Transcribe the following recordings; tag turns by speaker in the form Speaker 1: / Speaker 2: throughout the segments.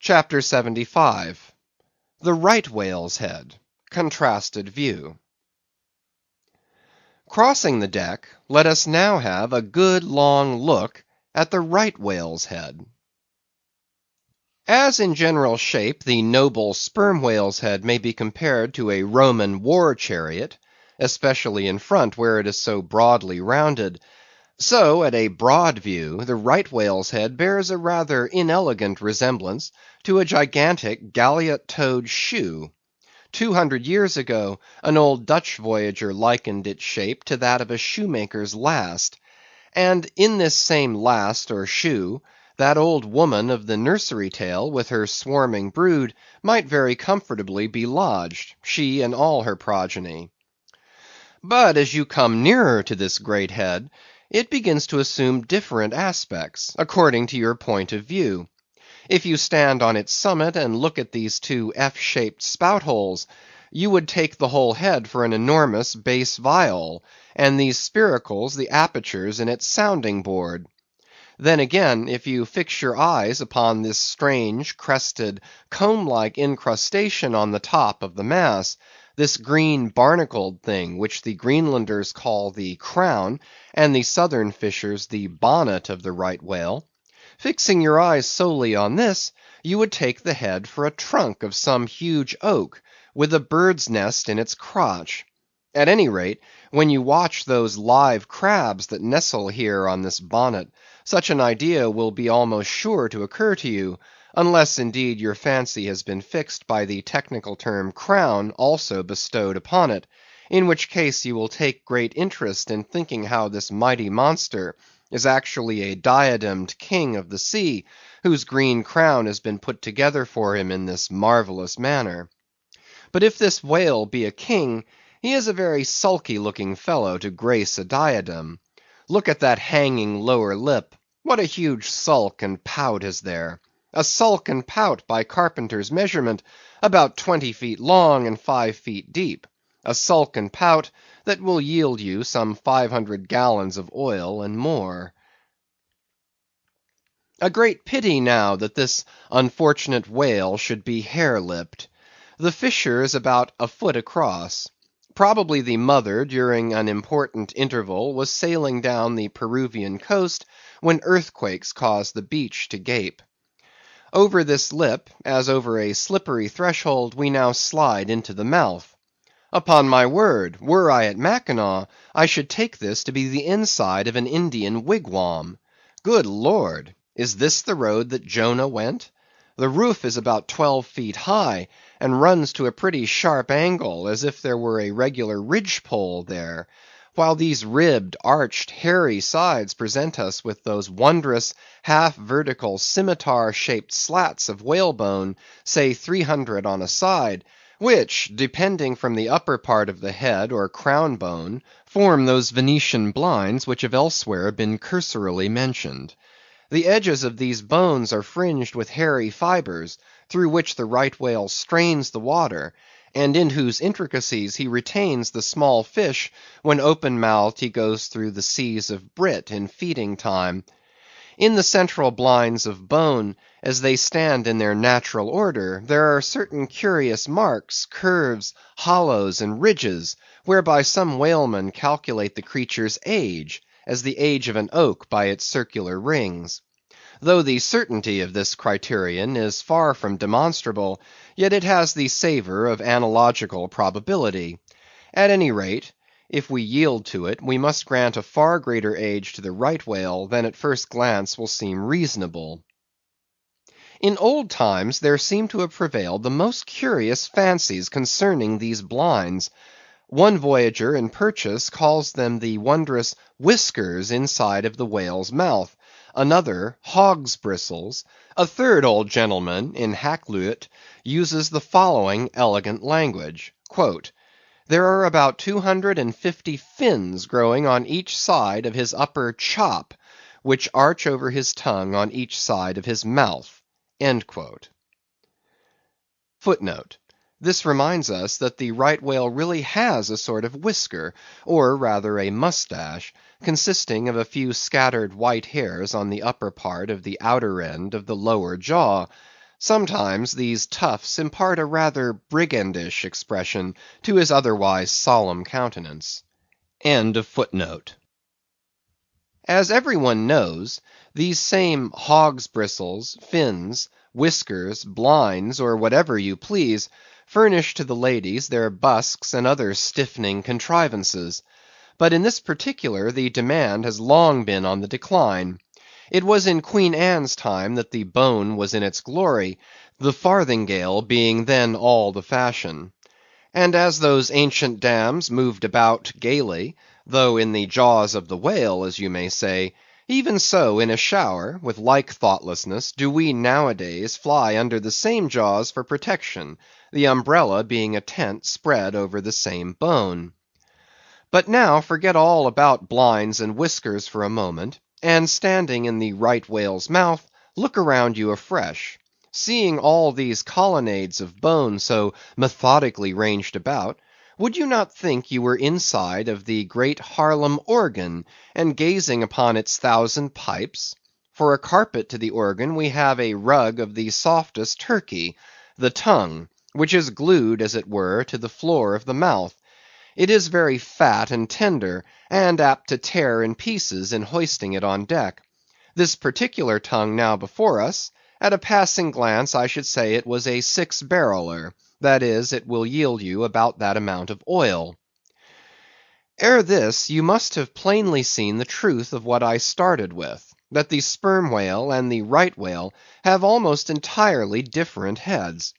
Speaker 1: CHAPTER 75. The Right Whale's Head. Contrasted View. Crossing the deck, let us now have a good long look at the right whale's head. As in general shape the noble sperm whale's head may be compared to a Roman war chariot, especially in front where it is so broadly rounded, so at a broad view the right whale's head bears a rather inelegant resemblance to a gigantic galliot-toed shoe. 200 years ago, an old Dutch voyager likened its shape to that of a shoemaker's last; and in this same last or shoe, that old woman of the nursery tale with her swarming brood might very comfortably be lodged, she and all her progeny. But as you come nearer to this great head, it begins to assume different aspects, according to your point of view. If you stand on its summit and look at these two F-shaped spout holes, you would take the whole head for an enormous bass viol, and these spiracles the apertures in its sounding board. Then again, if you fix your eyes upon this strange, crested, comb-like incrustation on the top of the mass, this green barnacled thing which the Greenlanders call the crown, and the southern fishers the bonnet of the right whale, fixing your eyes solely on this, you would take the head for a trunk of some huge oak, with a bird's nest in its crotch. At any rate, when you watch those live crabs that nestle here on this bonnet, such an idea will be almost sure to occur to you, unless indeed your fancy has been fixed by the technical term crown also bestowed upon it, in which case you will take great interest in thinking how this mighty monster is actually a diademed king of the sea, whose green crown has been put together for him in this marvellous manner. But if this whale be a king, he is a very sulky looking fellow to grace a diadem. Look at that hanging lower lip; what a huge sulk and pout is there! A sulk and pout by carpenter's measurement, about 20 feet long and 5 feet deep; a sulk and pout that will yield you some 500 gallons of oil and more. A great pity now that this unfortunate whale should be hare-lipped. The fissure is about a foot across. Probably the mother during an important interval was sailing down the Peruvian coast when earthquakes caused the beach to gape. Over this lip, as over a slippery threshold, we now slide into the mouth. Upon my word, were I at Mackinaw, I should take this to be the inside of an Indian wigwam. Good Lord! Is this the road that Jonah went? The roof is about 12 feet high, and runs to a pretty sharp angle, as if there were a regular ridge-pole there, while these ribbed, arched, hairy sides present us with those wondrous, half-vertical, scimitar-shaped slats of whalebone, say 300 on a side, which, depending from the upper part of the head or crown bone, form those Venetian blinds which have elsewhere been cursorily mentioned. The edges of these bones are fringed with hairy fibres, through which the right whale strains the water, and in whose intricacies he retains the small fish when open-mouthed he goes through the seas of brit in feeding time. In the central blinds of bone, as they stand in their natural order, there are certain curious marks, curves, hollows, and ridges, whereby some whalemen calculate the creature's age, as the age of an oak by its circular rings. Though the certainty of this criterion is far from demonstrable, yet it has the savour of analogical probability. At any rate, if we yield to it, we must grant a far greater age to the right whale than at first glance will seem reasonable. In old times there seem to have prevailed the most curious fancies concerning these blinds. One voyager in Purchas calls them the wondrous whiskers inside of the whale's mouth; another, hog's bristles; a third old gentleman, in Hakluyt, uses the following elegant language: "There are about 250 fins growing on each side of his upper chop, which arch over his tongue on each side of his mouth." Footnote: This reminds us that the right whale really has a sort of whisker, or rather a mustache, consisting of a few scattered white hairs on the upper part of the outer end of the lower jaw, Sometimes these tufts impart a rather brigandish expression to his otherwise solemn countenance. End of footnote. As everyone knows, these same hog's bristles, fins, whiskers, blinds, or whatever you please, furnish to the ladies their busks and other stiffening contrivances. But in this particular the demand has long been on the decline. It was in Queen Anne's time that the bone was in its glory, the farthingale being then all the fashion. And as those ancient dams moved about gaily, though in the jaws of the whale, as you may say, even so in a shower, with like thoughtlessness, do we nowadays fly under the same jaws for protection, the umbrella being a tent spread over the same bone. But now forget all about blinds and whiskers for a moment, and standing in the right whale's mouth, look around you afresh. Seeing all these colonnades of bone so methodically ranged about, would you not think you were inside of the great Haarlem organ, and gazing upon its 1,000 pipes? For a carpet to the organ we have a rug of the softest Turkey, the tongue, which is glued, as it were, to the floor of the mouth. It is very fat and tender, and apt to tear in pieces in hoisting it on deck. This particular tongue now before us, at a passing glance I should say it was a 6-barreler, that is, it will yield you about that amount of oil. Ere this, you must have plainly seen the truth of what I started with, that the sperm whale and the right whale have almost entirely different heads.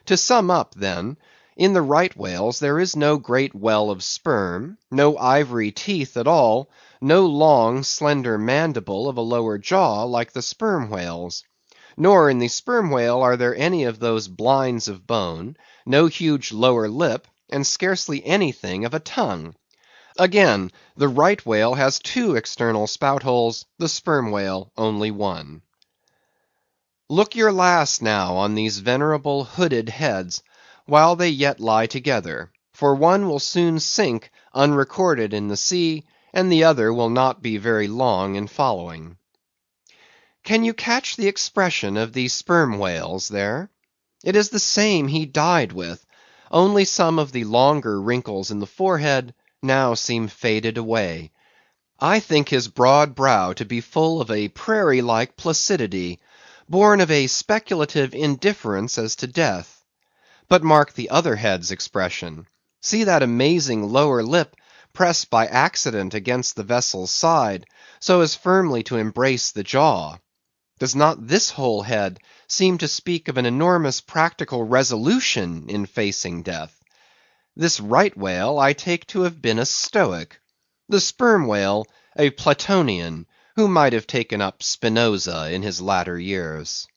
Speaker 1: To sum up, then, in the right whales there is no great well of sperm, no ivory teeth at all, no long slender mandible of a lower jaw like the sperm whales. Nor in the sperm whale are there any of those blinds of bone, no huge lower lip, and scarcely anything of a tongue. Again, the right whale has 2 external spout holes, the sperm whale only 1. Look your last now on these venerable hooded heads, while they yet lie together, for one will soon sink unrecorded in the sea, and the other will not be very long in following. Can you catch the expression of the sperm whales there? It is the same he died with, only some of the longer wrinkles in the forehead now seem faded away. I think his broad brow to be full of a prairie-like placidity, born of a speculative indifference as to death. But mark the other head's expression. See that amazing lower lip pressed by accident against the vessel's side, so as firmly to embrace the jaw. Does not this whole head seem to speak of an enormous practical resolution in facing death? This right whale I take to have been a Stoic; the sperm whale a Platonian, who might have taken up Spinoza in his latter years.